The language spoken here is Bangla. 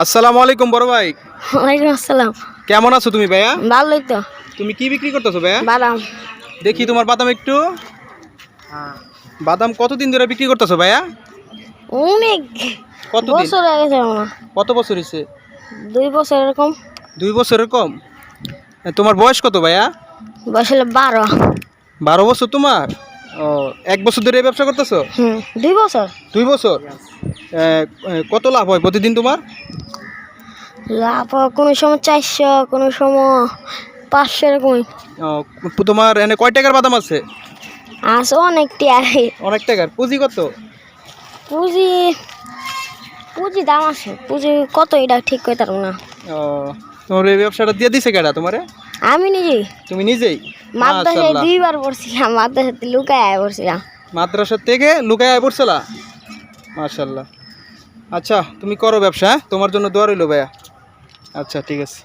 আসসালামু আলাইকুম বড় ভাই। ওয়ালাইকুম আসসালাম। কেমন আছো তুমি ভাইয়া? ভালোই তো। তুমি কি বিক্রি করতেছো ভাইয়া? বাদাম। দেখি তোমার বাদাম একটু। বাদাম কতদিন ধরে বিক্রি করতেছো ভাইয়া? অনেক কতদিন? বছর হয়ে গেছে মনে হয়। কত বছর হয়েছে? 2 বছর এরকম। 2 বছরের কম? তোমার বয়স কত ভাইয়া? বয়স হলো 12। 12 বছর তোমার? ও, 1 বছর ধরে এই ব্যবসা করতেছো? 2 বছর। 2 বছর? কত লাভ হয় প্রতিদিন তোমার? লাভ হয় কোনো সময় 400, কোনো সময় 500 এরকমই। তোমার এনে কয় টাকার বাদাম আছে? আছে অনেকটি আরে। অনেক টাকার। পুঁজি কত? পুঁজি পুঁজি দাম আছে। পুঁজি কত এটা ঠিক করতে পারবো না। তোমার এই ব্যবসাটা দিয়ে দিছে কেডা তোমারে? আমি নিজেই তুমি নিজেই? মাদ্রাসায় মাশাআল্লাহ। 2 বার পড়ছিলাম, মাদ্রাসাতে লুকায় আয় পড়ছিলাম। মাদ্রাসা থেকে লুকায় আয় পড়ছিলা? মাশাআল্লাহ। আচ্ছা তুমি করো ব্যবসা, হ্যাঁ? তোমার জন্য দোয়া রইলো ভাইয়া। আচ্ছা ঠিক আছে।